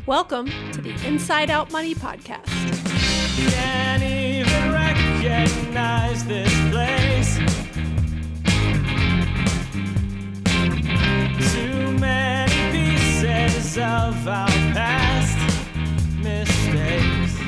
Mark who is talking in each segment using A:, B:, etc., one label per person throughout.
A: Welcome to the Inside Out Money Podcast.
B: Can't even recognize this place. Too many pieces of our past mistakes.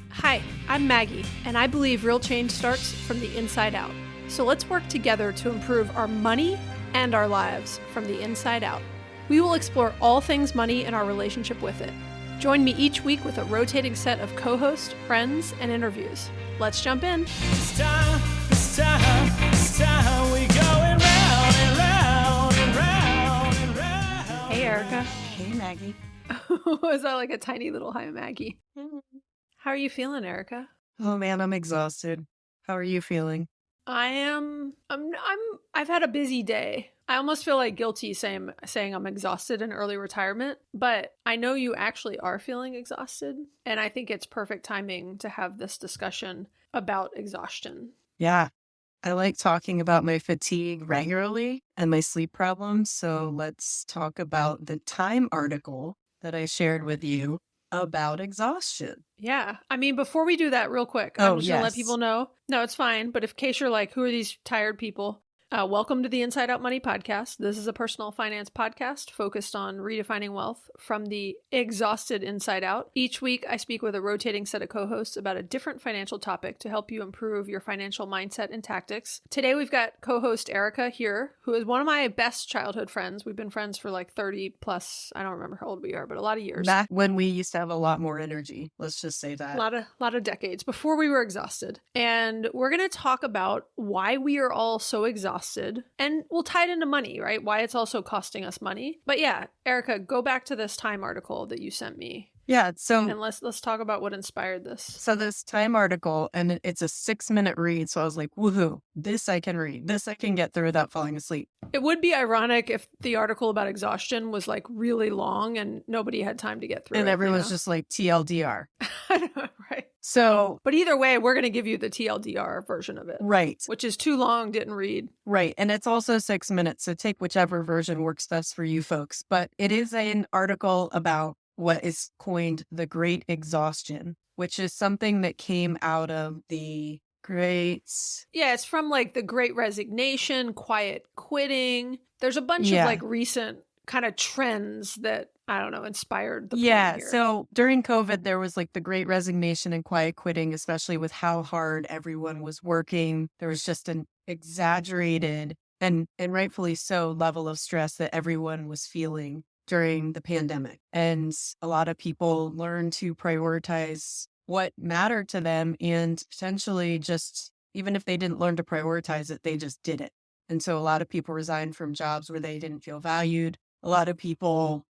A: Hi, I'm Maggie, and I believe real change starts from the inside out. So let's work together to improve our money and our lives from the inside out. We will explore all things money and our relationship with it. Join me each week with a rotating set of co-hosts, friends, and interviews. Let's jump in.
B: It's time, we going round and round and round and round.
A: Hey, Erica.
C: Hey, Maggie.
A: Was that like a tiny little hi, Maggie? How are you feeling, Erica?
C: Oh man, I'm exhausted. How are you feeling?
A: I've had a busy day. I almost feel like guilty saying I'm exhausted in early retirement, but I know you actually are feeling exhausted, and I think it's perfect timing to have this discussion about exhaustion.
C: Yeah, I like talking about my fatigue regularly and my sleep problems, so let's talk about the Time article that I shared with you about exhaustion.
A: Yeah. I mean, before we do that real quick, I'm just going to let
C: yes.
A: people know. No, it's fine. But in case you're like, who are these tired people? Welcome to the Inside Out Money Podcast. This is a personal finance podcast focused on redefining wealth from the exhausted inside out. Each week, I speak with a rotating set of co-hosts about a different financial topic to help you improve your financial mindset and tactics. Today, we've got co-host Erica here, who is one of my best childhood friends. We've been friends for like 30 plus, I don't remember how old we are, but a lot of years.
C: Back when we used to have a lot more energy. Let's just say that.
A: A lot of decades before we were exhausted. And we're going to talk about why we are all so exhausted. And we'll tie it into money, right? Why it's also costing us money. But yeah, Erica, go back to this Time article that you sent me.
C: Yeah, so
A: And let's talk about what inspired this.
C: So this Time article, and it's a 6-minute read. So I was like, woohoo, this I can read. This I can get through without falling asleep.
A: It would be ironic if the article about exhaustion was like really long and nobody had time to get through
C: And
A: it.
C: everyone's just like TLDR.
A: I know, right?
C: So,
A: But either way, we're going to give you the TLDR version of it.
C: right.
A: Which is too long, didn't read.
C: Right. And it's also 6 minutes. So take whichever version works best for you folks. But it is an article about what is coined the Great Exhaustion, which is something that came out of the
A: Yeah, it's from like the Great Resignation, quiet quitting. There's a bunch of like recent kind of trends that, I don't know, inspired the point here.
C: So during COVID, there was like the Great Resignation and quiet quitting, especially with how hard everyone was working. There was just an exaggerated and rightfully so level of stress that everyone was feeling during the pandemic. And a lot of people learned to prioritize what mattered to them, and potentially just, even if they didn't learn to prioritize it, they just did it. And so a lot of people resigned from jobs where they didn't feel valued. A lot of people,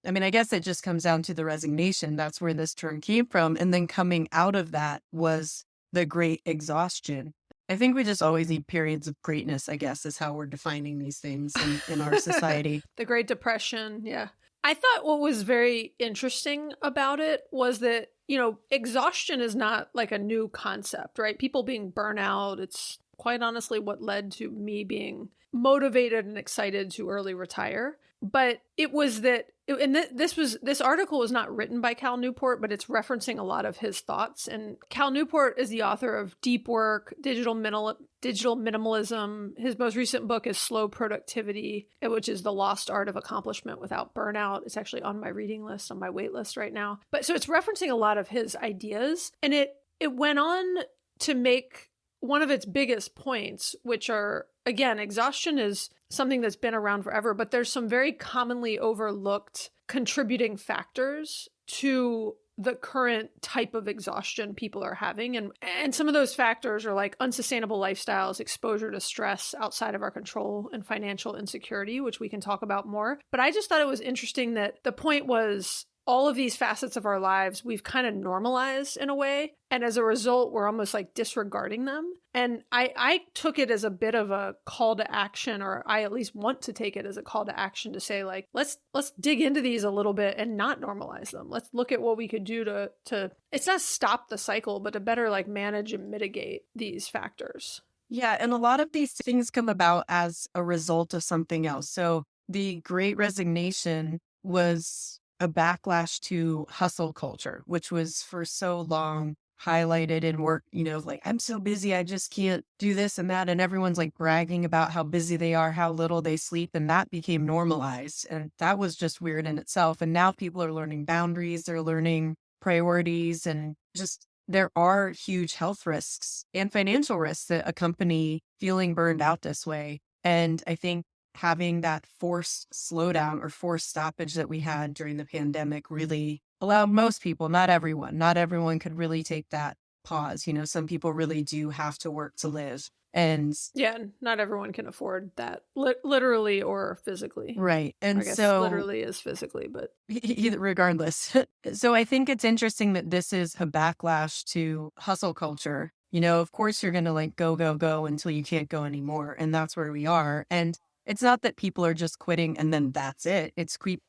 C: I mean, I guess it just comes down to the resignation. That's where this term came from. And then coming out of that was the Great Exhaustion. I think we just always need periods of greatness, I guess, is how we're defining these things in our society.
A: The Great Depression, yeah. I thought what was very interesting about it was that, exhaustion is not like a new concept, right? People being burnout, it's quite honestly what led to me being motivated and excited to early retire. But it was that, and this article was not written by Cal Newport, but it's referencing a lot of his thoughts. And Cal Newport is the author of Deep Work, Digital Minimalism. His most recent book is Slow Productivity, which is the lost art of accomplishment without burnout. It's actually on my reading list, on my wait list right now. But so it's referencing a lot of his ideas. And it went on to make one of its biggest points, which are, again, exhaustion is something that's been around forever, but there's some very commonly overlooked contributing factors to the current type of exhaustion people are having. And some of those factors are like unsustainable lifestyles, exposure to stress outside of our control, and financial insecurity, which we can talk about more. But I just thought it was interesting that the point was all of these facets of our lives, we've kind of normalized in a way. And as a result, we're almost like disregarding them. And I took it as a bit of a call to action, or I at least want to take it as a call to action to say, like, let's dig into these a little bit and not normalize them. Let's look at what we could do to it's not stop the cycle, but to better like manage and mitigate these factors.
C: Yeah. And a lot of these things come about as a result of something else. So the Great Resignation was a backlash to hustle culture, which was for so long highlighted in work, like, I'm so busy, I just can't do this and that. And everyone's like bragging about how busy they are, how little they sleep. And that became normalized. And that was just weird in itself. And now people are learning boundaries, they're learning priorities, and just there are huge health risks and financial risks that accompany feeling burned out this way. And I think having that forced slowdown or forced stoppage that we had during the pandemic really allowed most people, not everyone could really take that pause. Some people really do have to work to live. And
A: Yeah, not everyone can afford that, literally or physically.
C: right. And
A: I guess
C: so
A: literally is physically, but
C: regardless. So I think it's interesting that this is a backlash to hustle culture. Of course you're going to like go, go, go until you can't go anymore. And that's where we are. And it's not that people are just quitting and then that's it.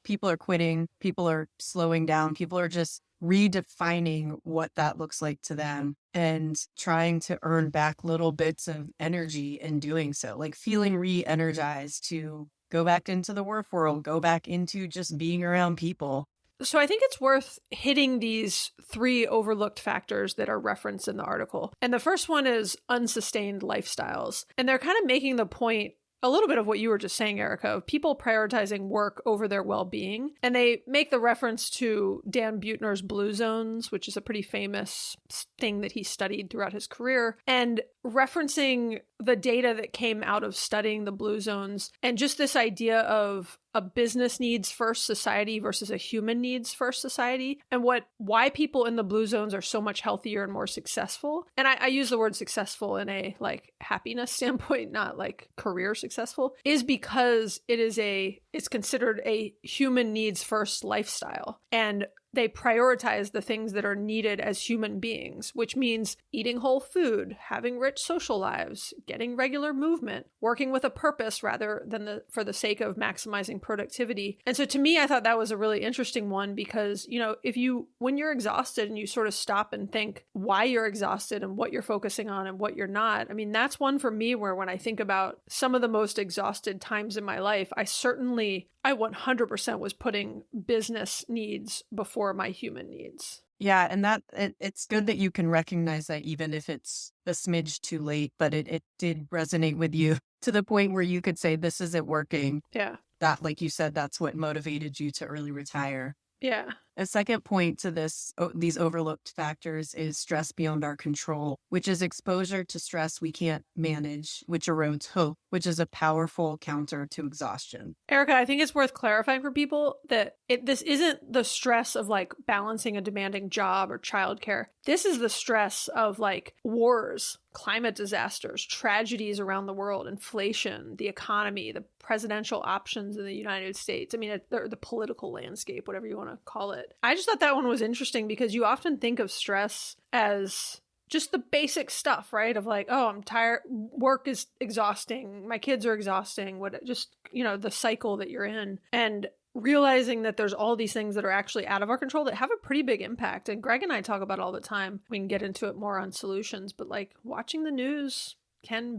C: People are quitting, people are slowing down, people are just redefining what that looks like to them and trying to earn back little bits of energy in doing so, like feeling re-energized to go back into the work world, go back into just being around people.
A: so I think it's worth hitting these 3 overlooked factors that are referenced in the article. And the first one is unsustained lifestyles. And they're kind of making the point, a little bit of what you were just saying, Erica, of people prioritizing work over their well-being. And they make the reference to Dan Buettner's Blue Zones, which is a pretty famous thing that he studied throughout his career, and referencing the data that came out of studying the Blue Zones and just this idea of a business needs first society versus a human needs first society, and why people in the Blue Zones are so much healthier and more successful. And I use the word successful in a like happiness standpoint, not like career successful, is because it's considered a human needs first lifestyle. And they prioritize the things that are needed as human beings, which means eating whole food, having rich social lives, getting regular movement, working with a purpose rather than for the sake of maximizing productivity. And so to me, I thought that was a really interesting one because, when you're exhausted and you sort of stop and think why you're exhausted and what you're focusing on and what you're not, I mean, that's one for me where when I think about some of the most exhausted times in my life, I 100% was putting business needs before my human needs.
C: Yeah, and it's good that you can recognize that even if it's a smidge too late, but it did resonate with you to the point where you could say, this isn't working.
A: Yeah.
C: That, like you said, that's what motivated you to early retire.
A: Yeah.
C: A second point to these overlooked factors is stress beyond our control, which is exposure to stress we can't manage, which erodes hope, which is a powerful counter to exhaustion.
A: Erica, I think it's worth clarifying for people that this isn't the stress of like balancing a demanding job or childcare. This is the stress of like wars, climate disasters, tragedies around the world, inflation, the economy, the presidential options in the United States. I mean, the political landscape, whatever you want to call it. I just thought that one was interesting because you often think of stress as just the basic stuff, right? Of like, oh, I'm tired. Work is exhausting. My kids are exhausting. The cycle that you're in. And realizing that there's all these things that are actually out of our control that have a pretty big impact. And Greg and I talk about all the time. We can get into it more on solutions, but like watching the news can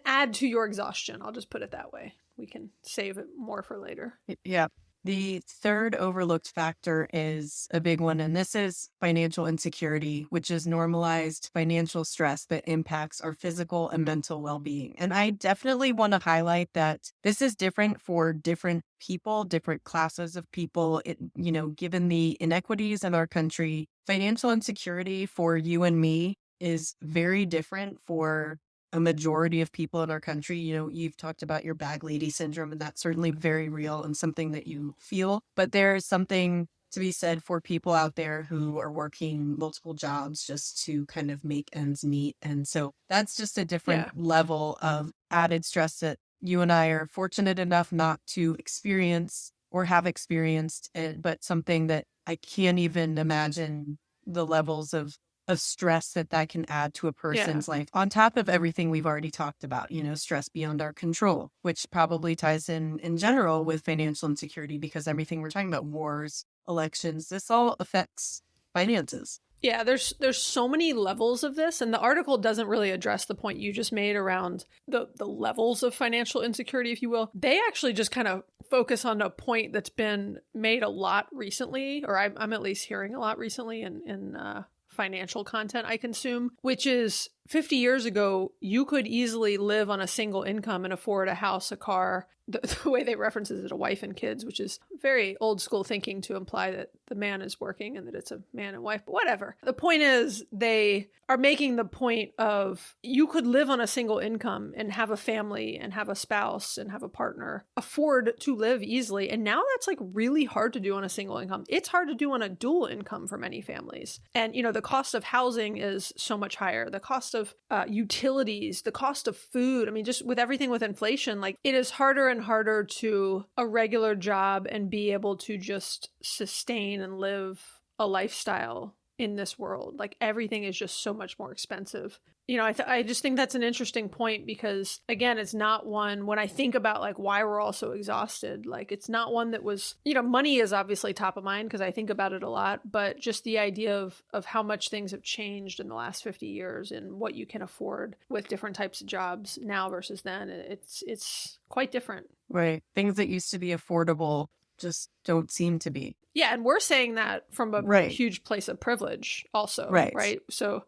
A: add to your exhaustion. I'll just put it that way. We can save it more for later.
C: Yeah. The third overlooked factor is a big one, and this is financial insecurity, which is normalized financial stress that impacts our physical and mental well-being. And I definitely want to highlight that this is different for different people, different classes of people. Given the inequities in our country, financial insecurity for you and me is very different for a majority of people in our country. You've talked about your bag lady syndrome, and that's certainly very real and something that you feel. But there's something to be said for people out there who are working multiple jobs just to kind of make ends meet. And so that's just a different level of added stress that you and I are fortunate enough not to experience or have experienced, but something that I can't even imagine the levels of stress that can add to a person's life, on top of everything we've already talked about, stress beyond our control, which probably ties in general with financial insecurity, because everything we're talking about, wars, elections, this all affects finances.
A: Yeah, there's so many levels of this, and the article doesn't really address the point you just made around the levels of financial insecurity, if you will. They actually just kind of focus on a point that's been made a lot recently, or I'm at least hearing a lot recently in financial content I consume, which is 50 years ago, you could easily live on a single income and afford a house, a car. The way they reference it is a wife and kids, which is very old school thinking to imply that the man is working and that it's a man and wife, but whatever. The point is they are making the point of you could live on a single income and have a family and have a spouse and have a partner, afford to live easily. And now that's like really hard to do on a single income. It's hard to do on a dual income for many families. And, you know, the cost of housing is so much higher. The cost of utilities, the cost of food. I mean, just with everything with inflation, like it is harder and harder to a regular job and be able to just sustain and live a lifestyle in this world. Like everything is just so much more expensive. You know, I just think that's an interesting point because, again, it's not one, when I think about like why we're all so exhausted, like it's not one that was, you know, money is obviously top of mind because I think about it a lot, but just the idea of how much things have changed in the last 50 years and what you can afford with different types of jobs now versus then, it's quite different.
C: Right. Things that used to be affordable just don't seem to be.
A: Yeah, and we're saying that from a huge place of privilege also, right? So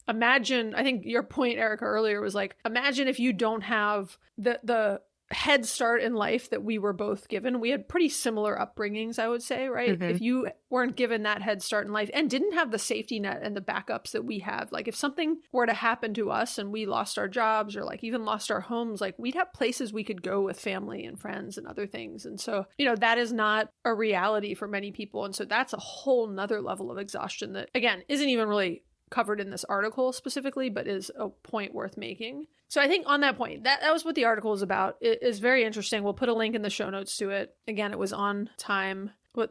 A: imagine, I think your point, Erica, earlier was like, imagine if you don't have the head start in life that we were both given. We had pretty similar upbringings, I would say, right?
C: Mm-hmm.
A: If you weren't given that head start in life and didn't have the safety net and the backups that we have, like if something were to happen to us and we lost our jobs or like even lost our homes, like we'd have places we could go with family and friends and other things. And so, you know, that is not a reality for many people. And so that's a whole nother level of exhaustion that, again, isn't even really covered in this article specifically, but is a point worth making. So I think on that point, that was what the article is about. It is very interesting. We'll put a link in the show notes to it. Again, it was On Time.
C: In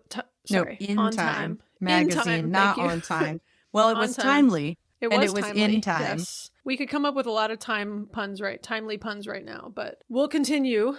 C: Time magazine,
A: Time.
C: not On Time. Well, it was timely.
A: It
C: was
A: timely.
C: in time.
A: Yes. We could come up with a lot of timely puns right now, but we'll continue.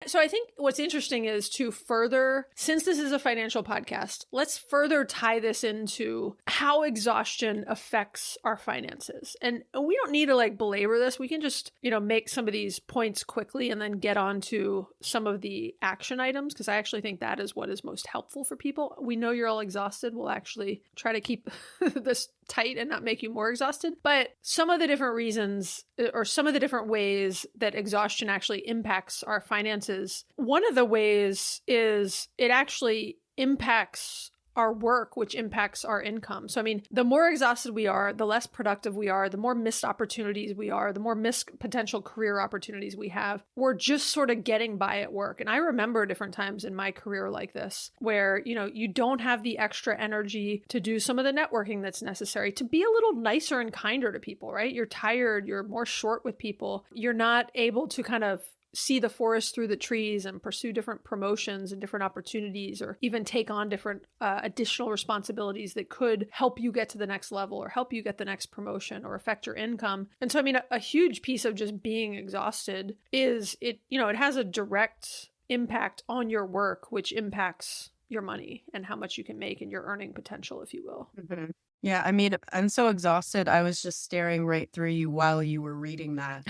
A: So I think what's interesting is to further, since this is a financial podcast, let's further tie this into how exhaustion affects our finances. And we don't need to like belabor this. We can just, you know, make some of these points quickly and then get on to some of the action items, because I actually think that is what is most helpful for people. We know you're all exhausted. We'll actually try to keep this tight and not make you more exhausted. But some of the different reasons or some of the different ways that exhaustion actually impacts our finances. One of the ways is it actually impacts our work, which impacts our income. So, I mean, the more exhausted we are, the less productive we are, the more missed opportunities we are, the more missed potential career opportunities we have. We're just sort of getting by at work. And I remember different times in my career like this, where, you know, you don't have the extra energy to do some of the networking that's necessary, to be a little nicer and kinder to people, right? You're tired, you're more short with people. You're not able to kind of see the forest through the trees and pursue different promotions and different opportunities, or even take on different additional responsibilities that could help you get to the next level or help you get the next promotion or affect your income. And so, I mean, a huge piece of just being exhausted is it has a direct impact on your work, which impacts your money and how much you can make and your earning potential, if you will.
C: Mm-hmm. Yeah, I mean, I'm so exhausted. I was just staring right through you while you were reading that,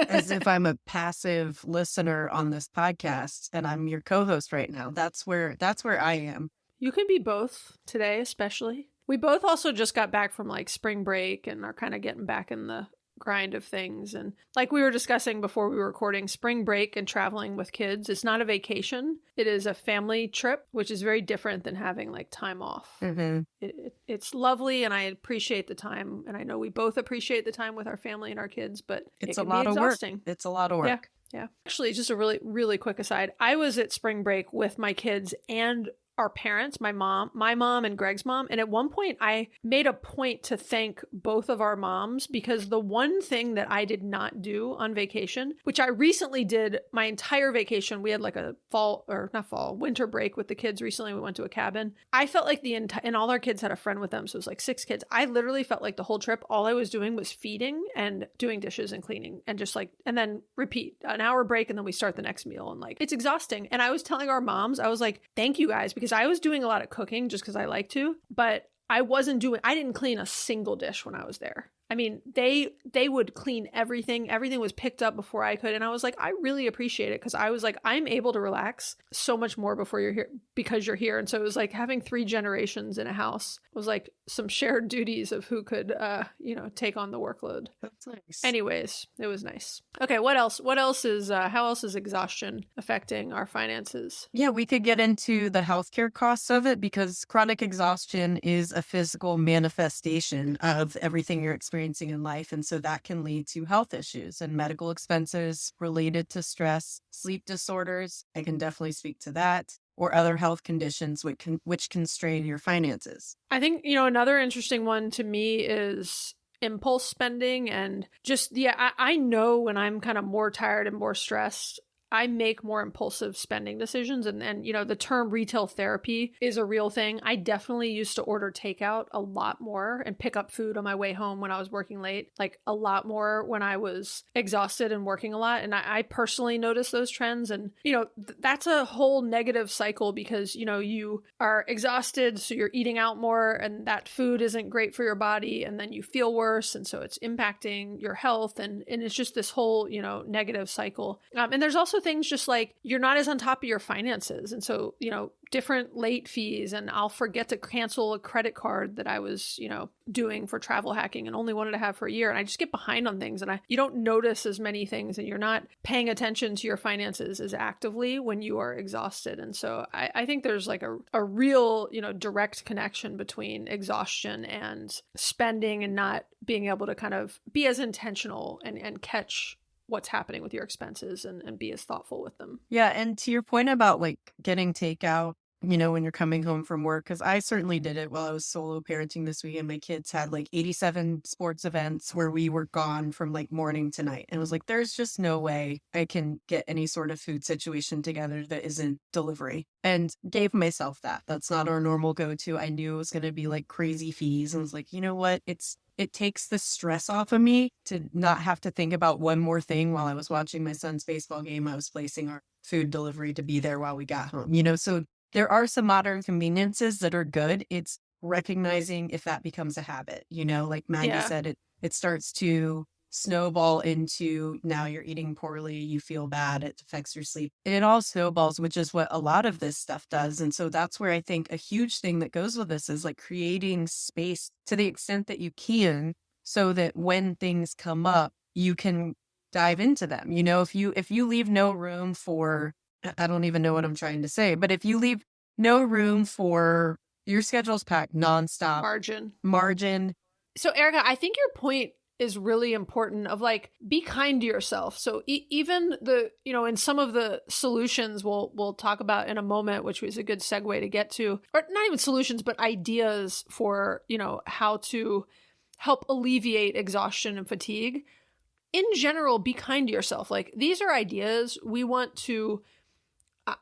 C: as if I'm a passive listener on this podcast and I'm your co-host right now. That's where I am.
A: You can be both today, especially. We both also just got back from like spring break and are kind of getting back in the grind of things. And like we were discussing before we were recording, spring break and traveling with kids, it's not a vacation. It is a family trip, which is very different than having like time off.
C: Mm-hmm.
A: It's lovely, and I appreciate the time. And I know we both appreciate the time with our family and our kids, but
C: it's
A: it can
C: a lot
A: be
C: of
A: exhausting.
C: work. It's a lot of work.
A: Yeah. Actually, just a really, really quick aside. I was at spring break with my kids and our parents, my mom and Greg's mom. And at one point I made a point to thank both of our moms, because the one thing that I did not do on vacation, which I recently did my entire vacation, we had like a winter break with the kids recently. We went to a cabin. I felt like and all our kids had a friend with them. So it was like 6 kids. I literally felt like the whole trip, all I was doing was feeding and doing dishes and cleaning and just like, and then repeat an hour break. And then we start the next meal, and like, it's exhausting. And I was telling our moms, I was like, thank you guys, because I was doing a lot of cooking just because I like to, but I didn't clean a single dish when I was there. I mean, they would clean everything. Everything was picked up before I could. And I was like, I really appreciate it, because I was like, I'm able to relax so much more before you're here because you're here. And so it was like having 3 generations in a house. It was like some shared duties of who could, take on the workload.
C: That's nice.
A: Anyways, it was nice. Okay, what else? How else is exhaustion affecting our finances?
C: Yeah, we could get into the healthcare costs of it, because chronic exhaustion is a physical manifestation of everything you're experiencing in life. And so that can lead to health issues and medical expenses related to stress, sleep disorders. I can definitely speak to that, or other health conditions which can strain your finances.
A: I think, another interesting one to me is impulse spending, and just, I know when I'm kind of more tired and more stressed, I make more impulsive spending decisions. And the term retail therapy is a real thing. I definitely used to order takeout a lot more and pick up food on my way home when I was working late, like a lot more when I was exhausted and working a lot. And I personally noticed those trends. And, that's a whole negative cycle, because, you are exhausted, so you're eating out more, and that food isn't great for your body. And then you feel worse. And so it's impacting your health. And it's just this whole, negative cycle. And there's also things just like you're not as on top of your finances. And so, different late fees, and I'll forget to cancel a credit card that I was, doing for travel hacking and only wanted to have for a year. And I just get behind on things, and you don't notice as many things, and you're not paying attention to your finances as actively when you are exhausted. And so I think there's like a real, direct connection between exhaustion and spending, and not being able to kind of be as intentional and catch what's happening with your expenses and be as thoughtful with them.
C: Yeah. And to your point about like getting takeout, when you're coming home from work, because I certainly did it while I was solo parenting this weekend. My kids had like 87 sports events where we were gone from like morning to night. And it was like, there's just no way I can get any sort of food situation together that isn't delivery. And gave myself that. That's not our normal go-to. I knew it was going to be like crazy fees. And I was like, you know what? It takes the stress off of me to not have to think about one more thing. While I was watching my son's baseball game, I was placing our food delivery to be there while we got home, so there are some modern conveniences that are good. It's recognizing if that becomes a habit, like Maggie said, it starts to snowball into now you're eating poorly, you feel bad, it affects your sleep. And it all snowballs, which is what a lot of this stuff does. And so that's where I think a huge thing that goes with this is like creating space to the extent that you can, so that when things come up, you can dive into them. If you leave no room for, I don't even know what I'm trying to say, but if you leave no room for your schedule's packed nonstop margin.
A: So Erica, I think your point is really important of like, be kind to yourself. So even the, in some of the solutions we'll talk about in a moment, which was a good segue to get to, or not even solutions, but ideas for, how to help alleviate exhaustion and fatigue. In general, be kind to yourself. Like, these are ideas we want to,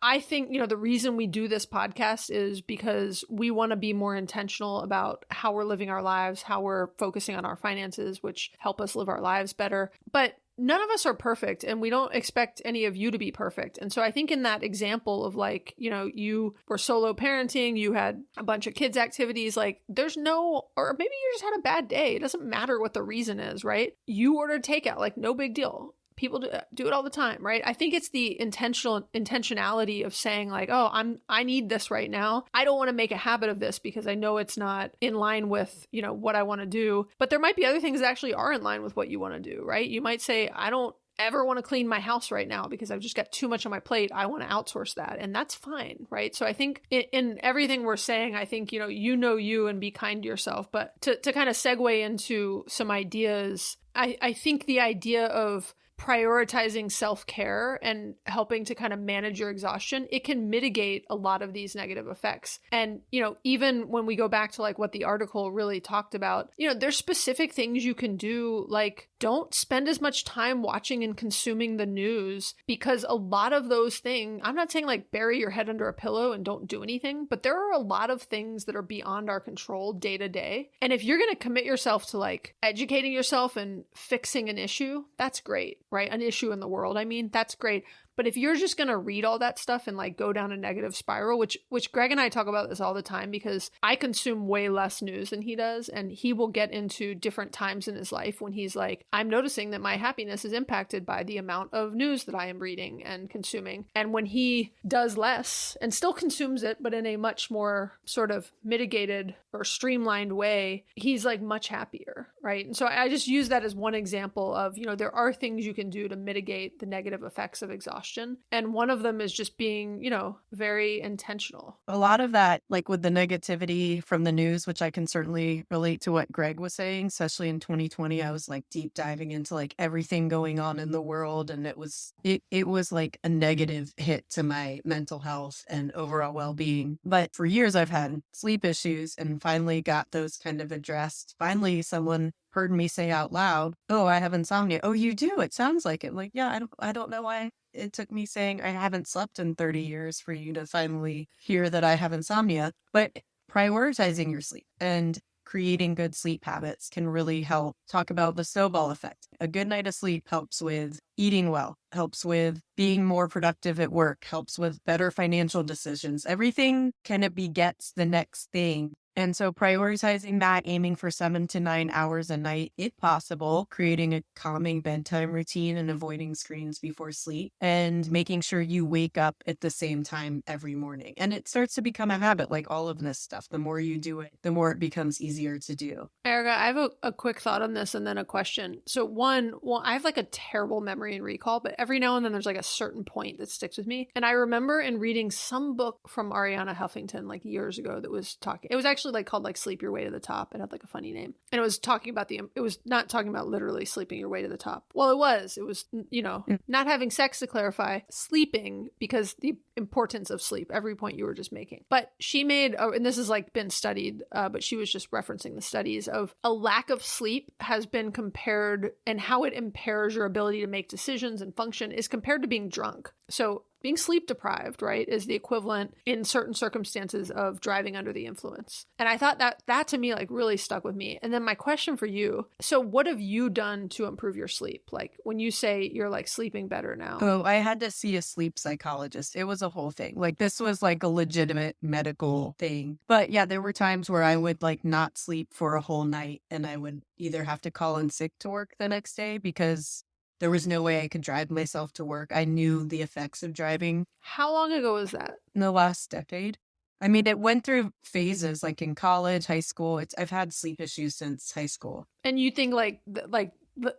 A: I think, the reason we do this podcast is because we want to be more intentional about how we're living our lives, how we're focusing on our finances, which help us live our lives better. But none of us are perfect, and we don't expect any of you to be perfect. And so I think in that example of like, you were solo parenting, you had a bunch of kids activities, like or maybe you just had a bad day. It doesn't matter what the reason is, right? You ordered takeout, like no big deal. People do it all the time, right? I think it's the intentionality of saying like, oh, I need this right now. I don't want to make a habit of this because I know it's not in line with, what I want to do. But there might be other things that actually are in line with what you want to do, right? You might say, I don't ever want to clean my house right now because I've just got too much on my plate. I want to outsource that. And that's fine, right? So I think in everything we're saying, I think, you and be kind to yourself. But to kind of segue into some ideas, I think the idea of prioritizing self-care and helping to kind of manage your exhaustion, it can mitigate a lot of these negative effects. And, even when we go back to like what the article really talked about, there's specific things you can do, like don't spend as much time watching and consuming the news, because a lot of those things, I'm not saying like bury your head under a pillow and don't do anything, but there are a lot of things that are beyond our control day to day. And if you're going to commit yourself to like educating yourself and fixing an issue, that's great, right? An issue in the world, that's great. But if you're just going to read all that stuff and like go down a negative spiral, which Greg and I talk about this all the time because I consume way less news than he does, and he will get into different times in his life when he's like, I'm noticing that my happiness is impacted by the amount of news that I am reading and consuming. And when he does less and still consumes it, but in a much more sort of mitigated or streamlined way, he's like much happier, right? And so I just use that as one example of, you know, there are things you can do to mitigate the negative effects of exhaustion. And one of them is just being, you know, very intentional.
C: A lot of that, like with the negativity from the news, which I can certainly relate to what Greg was saying, especially in 2020, I was like deep diving into like everything going on in the world. And it was like a negative hit to my mental health and overall well-being. But for years I've had sleep issues and finally got those kind of addressed. Finally, someone heard me say out loud, "Oh, I have insomnia." "Oh, you do? It sounds like it." I'm like, yeah, I don't know why it took me saying I haven't slept in 30 years for you to finally hear that I have insomnia. But prioritizing your sleep and creating good sleep habits can really help. Talk about the snowball effect. A good night of sleep helps with eating well, helps with being more productive at work, helps with better financial decisions. Everything kind of begets the next thing. And so prioritizing that, aiming for 7 to 9 hours a night, if possible, creating a calming bedtime routine and avoiding screens before sleep, and making sure you wake up at the same time every morning. And it starts to become a habit, like all of this stuff. The more you do it, the more it becomes easier to do.
A: Erica, I have a quick thought on this and then a question. So I have like a terrible memory and recall, but every now and then there's like a certain point that sticks with me. And I remember in reading some book from Ariana Huffington like years ago that was talking, it was actually like called like Sleep Your Way to the Top. It had like a funny name. And it was talking about it was not talking about literally sleeping your way to the top. Well, it was, you know, not having sex, to clarify, sleeping, because the importance of sleep, every point you were just making. But she made, and this has like been studied, but she was just referencing the studies of a lack of sleep has been compared, and how it impairs your ability to make decisions and function is compared to being drunk. So being sleep deprived, right, is the equivalent in certain circumstances of driving under the influence. And I thought that to me like really stuck with me. And then my question for you, so what have you done to improve your sleep? Like when you say you're like sleeping better now.
C: Oh, I had to see a sleep psychologist. It was a whole thing. Like this was like a legitimate medical thing. But yeah, there were times where I would like not sleep for a whole night and I would either have to call in sick to work the next day because there was no way I could drive myself to work. I knew the effects of driving.
A: How long ago was that?
C: In the last decade. I mean, it went through phases, like in college, high school. I've had sleep issues since high school.
A: And you think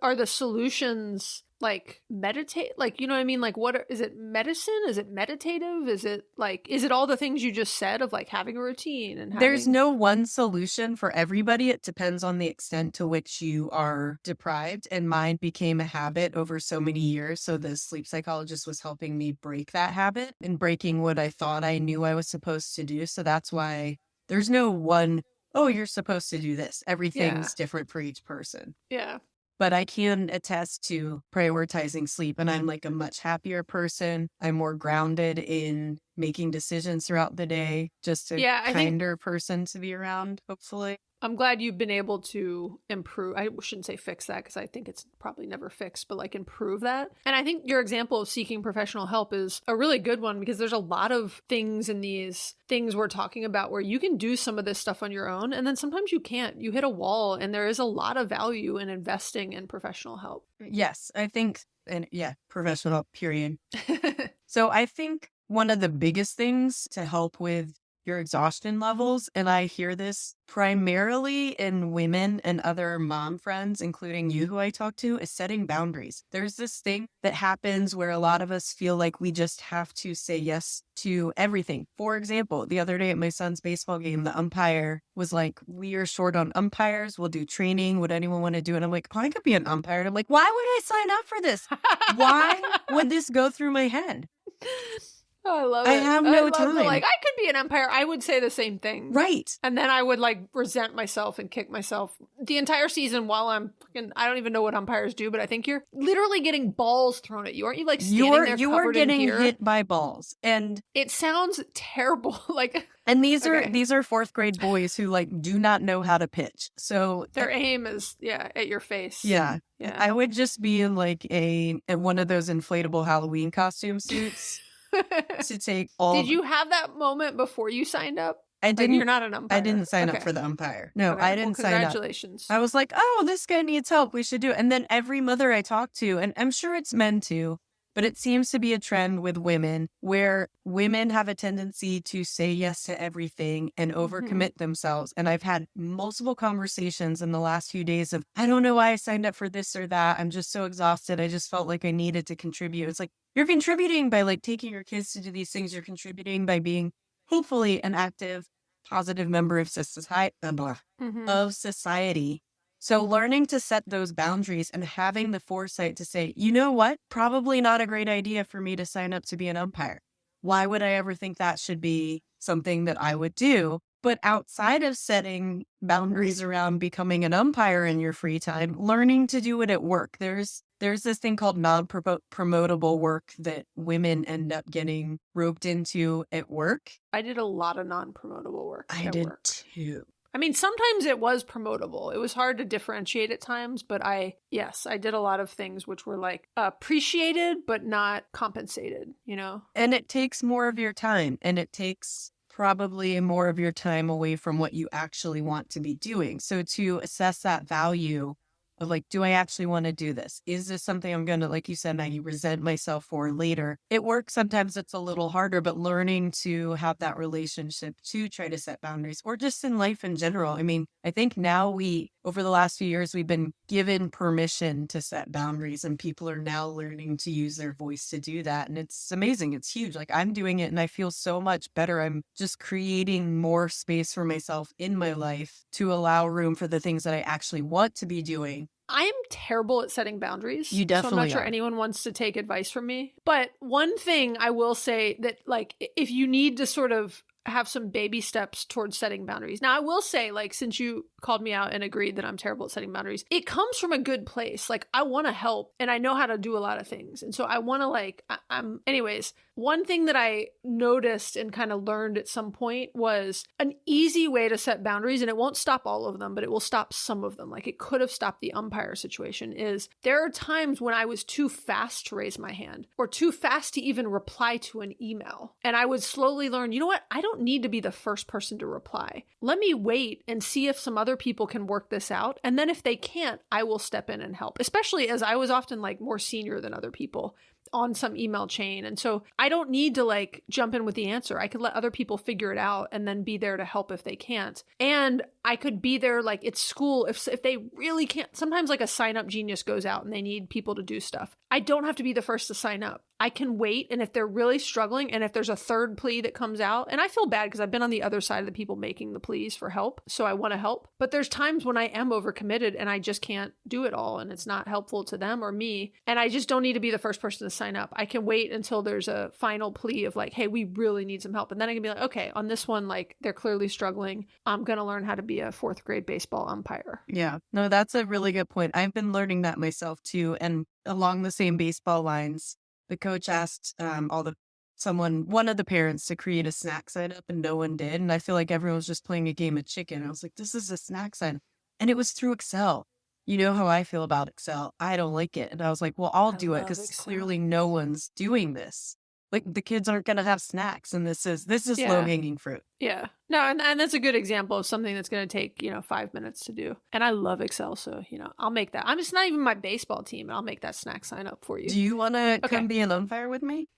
A: are the solutions like meditate? Like, you know what I mean? Like, is it medicine? Is it meditative? Is it all the things you just said of like having a routine and
C: There's no one solution for everybody. It depends on the extent to which you are deprived. And mine became a habit over so many years. So the sleep psychologist was helping me break that habit and breaking what I thought I knew I was supposed to do. So that's why there's no one, oh, you're supposed to do this. Everything's different for each person.
A: Yeah.
C: But I can attest to prioritizing sleep, and I'm like a much happier person. I'm more grounded in making decisions throughout the day, just a kinder person to be around, hopefully.
A: I'm glad you've been able to improve. I shouldn't say fix that because I think it's probably never fixed, but like improve that. And I think your example of seeking professional help is a really good one because there's a lot of things in these things we're talking about where you can do some of this stuff on your own. And then sometimes you can't. You hit a wall, and there is a lot of value in investing in professional help.
C: Yes, I think, and yeah, professional help, period. So I think one of the biggest things to help with your exhaustion levels, and I hear this primarily in women and other mom friends, including you who I talk to, is setting boundaries. There's this thing that happens where a lot of us feel like we just have to say yes to everything. For example, the other day at my son's baseball game, the umpire was like, "We are short on umpires. We'll do training. Would anyone want to do it?" I'm like, "Oh, I could be an umpire." And I'm like, why would I sign up for this? Why would this go through my head?
A: Oh, I love
C: I
A: it.
C: have no
A: love the,
C: time.
A: like, I could be an umpire. I would say the same thing.
C: Right.
A: And then I would like resent myself and kick myself the entire season while I'm fucking, I don't even know what umpires do, but I think you're literally getting balls thrown at you. Aren't you like standing there
C: You
A: covered
C: are getting
A: in gear?
C: hit by balls. And
A: It sounds terrible. Like
C: these
A: Okay.
C: are fourth grade boys who like do not know how to pitch. So
A: their aim is, at your face.
C: yeah.
A: Yeah.
C: I would just be in like in one of those inflatable Halloween costume suits to take all.
A: Did you have that moment before you signed up?
C: I
A: Like,
C: didn't.
A: you're not an umpire.
C: I didn't sign up
A: Okay.
C: for the umpire. No,
A: Okay.
C: I
A: Well,
C: didn't sign up.
A: congratulations.
C: I was like, oh, this guy needs help. We should do it. And then every mother I talk to, and I'm sure it's men too, but it seems to be a trend with women where women have a tendency to say yes to everything and overcommit themselves. And I've had multiple conversations in the last few days of, I don't know why I signed up for this or that. I'm just so exhausted. I just felt like I needed to contribute. It's like, you're contributing by like taking your kids to do these things. You're contributing by being hopefully an active, positive member of society. Of society. So learning to set those boundaries and having the foresight to say, you know what? Probably not a great idea for me to sign up to be an umpire. Why would I ever think that should be something that I would do? But outside of setting boundaries around becoming an umpire in your free time, learning to do it at work. There's this thing called non-promotable work that women end up getting roped into at work.
A: I did a lot of non-promotable work.
C: I
A: at
C: did
A: work.
C: too.
A: I mean, sometimes it was promotable. It was hard to differentiate at times, but I did a lot of things which were like appreciated, but not compensated, you know?
C: And it takes more of your time, and it takes probably more of your time away from what you actually want to be doing. So to assess that value of like, do I actually want to do this? Is this something I'm going to, like you said, Maggie, resent myself for later? It works. Sometimes it's a little harder, but learning to have that relationship to try to set boundaries or just in life in general. I mean, I think now over the last few years, we've been given permission to set boundaries and people are now learning to use their voice to do that. And it's amazing. It's huge. Like I'm doing it and I feel so much better. I'm just creating more space for myself in my life to allow room for the things that I actually want to be doing.
A: I am terrible at setting boundaries.
C: You
A: So I'm
C: definitely
A: not sure
C: are.
A: anyone wants to take advice from me. But one thing I will say that, like, if you need to sort of have some baby steps towards setting boundaries. Now, I will say, like, since you called me out and agreed that I'm terrible at setting boundaries, it comes from a good place. Like, I want to help and I know how to do a lot of things. And so I want to, like, anyways, one thing that I noticed and kind of learned at some point was an easy way to set boundaries, and it won't stop all of them, but it will stop some of them. Like, it could have stopped the umpire situation. Is there are times when I was too fast to raise my hand or too fast to even reply to an email. And I would slowly learn, you know what? I don't need to be the first person to reply. Let me wait and see if some other people can work this out. And then if they can't, I will step in and help, especially as I was often like more senior than other people on some email chain. And so I don't need to like jump in with the answer. I could let other people figure it out and then be there to help if they can't. And I could be there like at school if they really can't. Sometimes like a sign up genius goes out and they need people to do stuff. I don't have to be the first to sign up. I can wait. And if they're really struggling and if there's a third plea that comes out, and I feel bad because I've been on the other side of the people making the pleas for help. So I want to help. But there's times when I am overcommitted and I just can't do it all and it's not helpful to them or me. And I just don't need to be the first person to sign up. I can wait until there's a final plea of like, hey, we really need some help. And then I can be like, okay, on this one, like they're clearly struggling. I'm going to learn how to be a fourth grade baseball umpire.
C: Yeah, no, that's a really good point. I've been learning that myself too. And along the same baseball lines, the coach asked one of the parents to create a snack sign up and no one did. And I feel like everyone was just playing a game of chicken. I was like, this is a snack sign. And it was through Excel. You know how I feel about Excel. I don't like it. And I was like, well, I'll do it
A: love
C: because
A: Excel.
C: clearly no one's doing this. Like the kids aren't going to have snacks. And this is
A: Yeah.
C: low hanging fruit.
A: Yeah. No, and that's a good example of something that's going to take, 5 minutes to do. And I love Excel. So, I'll make that. It's not even my baseball team. And I'll make that snack sign up for you.
C: Do you want to
A: Okay.
C: come be an umpire with me?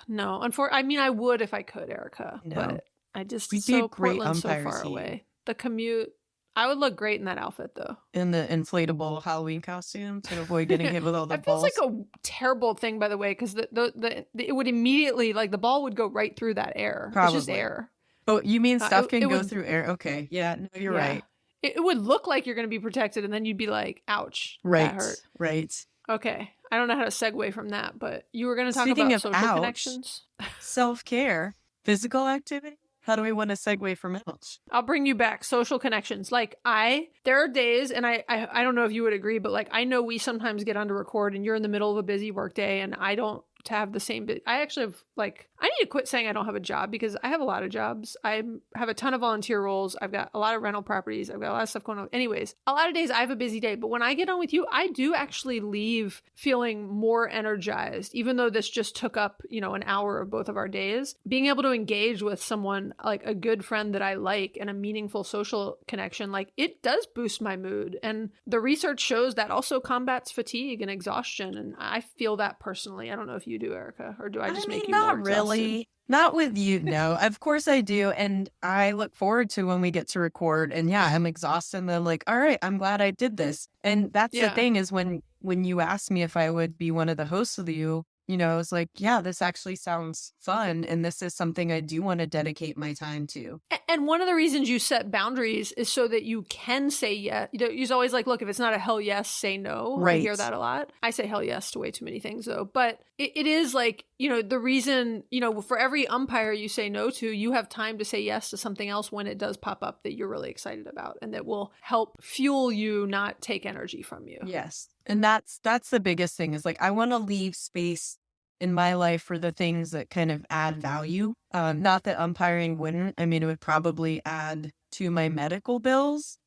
A: No, I would if I could, Erica,
C: No.
A: but I just
C: We'd be a
A: so
C: great
A: Portland's so
C: umpire
A: far
C: team.
A: away. The commute, I would look great in that outfit though.
C: In the inflatable Halloween costume to avoid getting hit with all the
A: That feels
C: balls?
A: like a terrible thing, by the way, because it would immediately like the ball would go right through that air. It's just
C: Probably.
A: air.
C: Oh, you mean stuff
A: it
C: can go
A: would-
C: through air? Okay. Yeah, no, you're
A: Yeah.
C: right.
A: It would look like you're going to be protected, and then you'd be like, "Ouch,
C: Right.
A: that hurt."
C: Right.
A: Okay. I don't know how to segue from that, but you were going to talk
C: Speaking
A: about
C: of
A: social
C: ouch,
A: connections.
C: self-care, physical activity. How do we want to segue from ouch?
A: I'll bring you back. Social connections. Like there are days, and I don't know if you would agree, but like I know we sometimes get on to record, and you're in the middle of a busy work day, and I don't to have the same. I actually have like I need to quit saying I don't have a job because I have a lot of jobs. I have a ton of volunteer roles. I've got a lot of rental properties. I've got a lot of stuff going on. Anyways, a lot of days I have a busy day, but when I get on with you, I do actually leave feeling more energized, even though this just took up, an hour of both of our days. Being able to engage with someone like a good friend that I like and a meaningful social connection, like it does boost my mood. And the research shows that also combats fatigue and exhaustion. And I feel that personally. I don't know if you do, Erica, or do I just make you
C: not
A: more exhausted?
C: really. Not with you, no. Of course I do. And I look forward to when we get to record. And yeah, I'm exhausted. And I'm like, all right, I'm glad I did this. And that's the
A: Yeah.
C: thing is when you asked me if I would be one of the hosts with you, I was like, yeah, this actually sounds fun. And this is something I do want to dedicate my time to.
A: And one of the reasons you set boundaries is so that you can say yes. You're always like, look, if it's not a hell yes, say no. I
C: Right.
A: hear that a lot. I say hell yes to way too many things though. But it is like, the reason, for every umpire you say no to, you have time to say yes to something else when it does pop up that you're really excited about and that will help fuel you, not take energy from you.
C: Yes. And that's the biggest thing is like, I want to leave space in my life for the things that kind of add value. Not that umpiring wouldn't. I mean, it would probably add to my medical bills.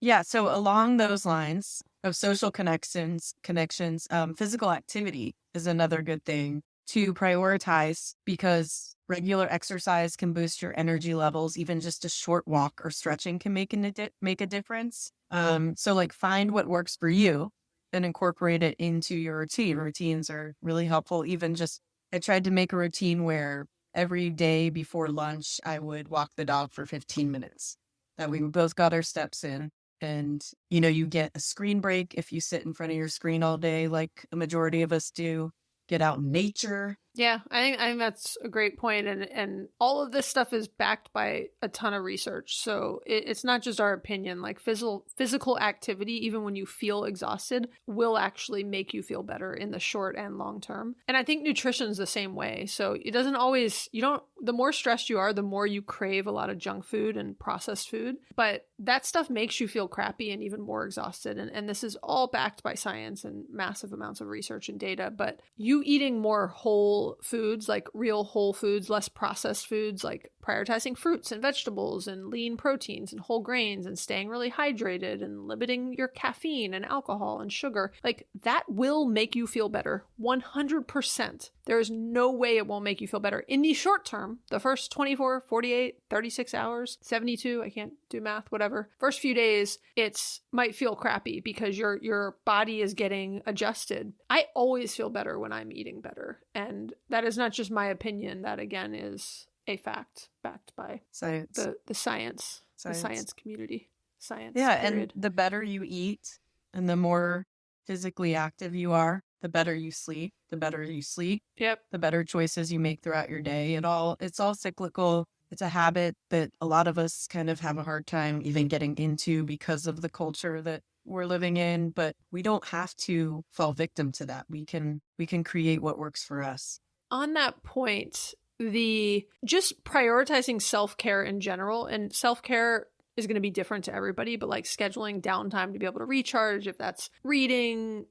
C: Yeah. So along those lines of social connections, physical activity is another good thing to prioritize because regular exercise can boost your energy levels. Even just a short walk or stretching can make a difference. So like find what works for you and incorporate it into your routine. Routines are really helpful. Even just, I tried to make a routine where every day before lunch, I would walk the dog for 15 minutes. That we both got our steps in. And, you get a screen break if you sit in front of your screen all day, like a majority of us do. Get out in nature.
A: Yeah, I think that's a great point. And all of this stuff is backed by a ton of research. So it's not just our opinion. Like physical activity, even when you feel exhausted, will actually make you feel better in the short and long term. And I think nutrition's the same way. So it doesn't always, the more stressed you are, the more you crave a lot of junk food and processed food. But that stuff makes you feel crappy and even more exhausted. And this is all backed by science and massive amounts of research and data. But you eating more whole foods, like real whole foods, less processed foods, like prioritizing fruits and vegetables and lean proteins and whole grains and staying really hydrated and limiting your caffeine and alcohol and sugar, like that will make you feel better 100%. There is no way it won't make you feel better in the short term. The first 24, 48, 36 hours, 72, I can't do math, whatever. First few days, it's might feel crappy because your body is getting adjusted. I always feel better when I'm eating better. And that is not just my opinion. That again is a fact backed by
C: Science.
A: the science, the science community. Science.
C: Yeah.
A: Period.
C: And the better you eat and the more physically active you are, the better you sleep. The better you sleep,
A: Yep.
C: the better choices you make throughout your day. It's all cyclical. It's a habit that a lot of us kind of have a hard time even getting into because of the culture that we're living in, but we don't have to fall victim to that. We can create what works for us.
A: On that point, the just prioritizing self-care in general, and self-care is going to be different to everybody, but like scheduling downtime to be able to recharge, if that's reading,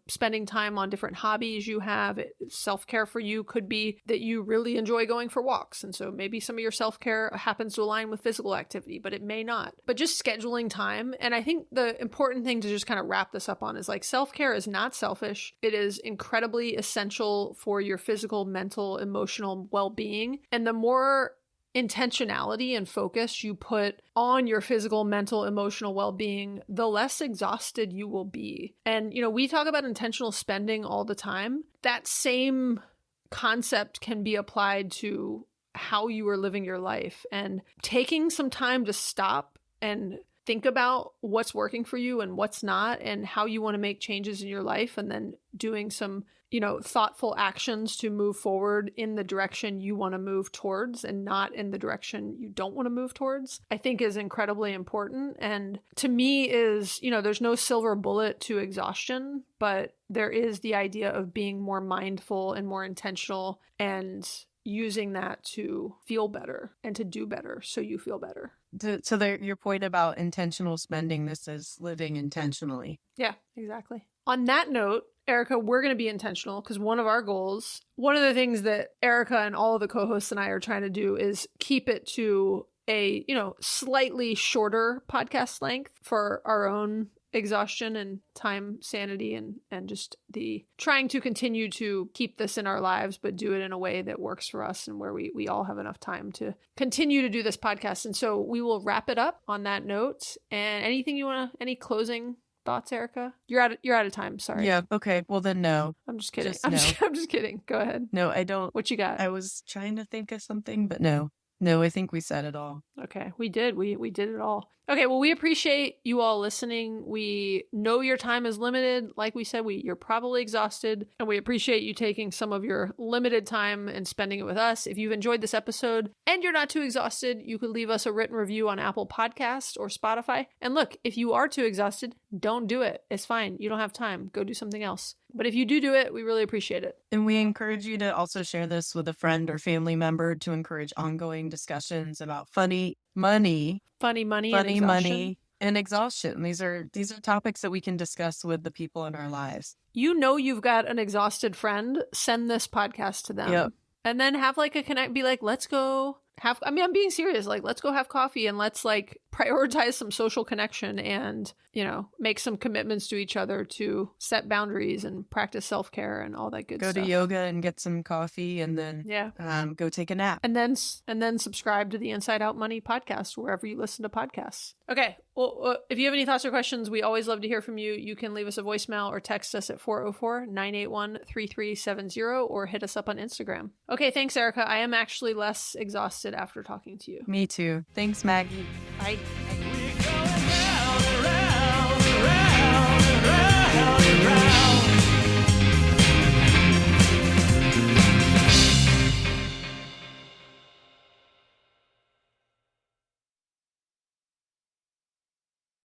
A: spending time on different hobbies you have. Self-care for you could be that you really enjoy going for walks. And so maybe some of your self-care happens to align with physical activity, but it may not. But just scheduling time. And I think the important thing to just kind of wrap this up on is like self-care is not selfish. It is incredibly essential for your physical, mental, emotional well-being. And the more intentionality and focus you put on your physical, mental, emotional well-being, the less exhausted you will be. And, we talk about intentional spending all the time. That same concept can be applied to how you are living your life, and taking some time to stop and think about what's working for you and what's not, and how you want to make changes in your life, and then doing some, thoughtful actions to move forward in the direction you want to move towards and not in the direction you don't want to move towards, I think is incredibly important. And to me is, there's no silver bullet to exhaustion, but there is the idea of being more mindful and more intentional and using that to feel better and to do better so you feel better.
C: So your point about intentional spending, this is living intentionally.
A: Yeah, exactly. On that note, Erica, we're going to be intentional because one of our goals, one of the things that Erica and all of the co-hosts and I are trying to do is keep it to a, slightly shorter podcast length for our own exhaustion and time sanity and just the trying to continue to keep this in our lives, but do it in a way that works for us and where we all have enough time to continue to do this podcast. And so we will wrap it up on that note. And any closing thoughts, Erica? You're out of time. Sorry.
C: Yeah. Okay. Well then, no.
A: I'm just kidding.
C: Just
A: I'm
C: no.
A: just kidding. Go ahead.
C: No, I don't.
A: What you got?
C: I was trying to think of something, but no. No, I think we said it all.
A: Okay, we did. We did it all. Okay, well, we appreciate you all listening. We know your time is limited. Like we said, you're probably exhausted, and we appreciate you taking some of your limited time and spending it with us. If you've enjoyed this episode and you're not too exhausted, you could leave us a written review on Apple Podcasts or Spotify. And look, if you are too exhausted, don't do it. It's fine. You don't have time. Go do something else. But if you do it, we really appreciate it.
C: And we encourage you to also share this with a friend or family member to encourage ongoing discussions about funny money, and exhaustion. These are topics that we can discuss with the people in our lives.
A: You've got an exhausted friend, send this podcast to them.
C: Yep.
A: And then have like a connect, be like, let's go have, I'm being serious. Like, let's go have coffee and let's like prioritize some social connection and, make some commitments to each other to set boundaries and practice self-care and all that good stuff.
C: Go to yoga and get some coffee and then go take a nap.
A: And then subscribe to the Inside Out Money podcast, wherever you listen to podcasts. Okay. Well, if you have any thoughts or questions, we always love to hear from you. You can leave us a voicemail or text us at 404-981-3370 or hit us up on Instagram. Okay. Thanks, Erica. I am actually less exhausted after talking to you.
C: Me too. Thanks, Maggie.
A: Bye.
B: We're going round and round and round.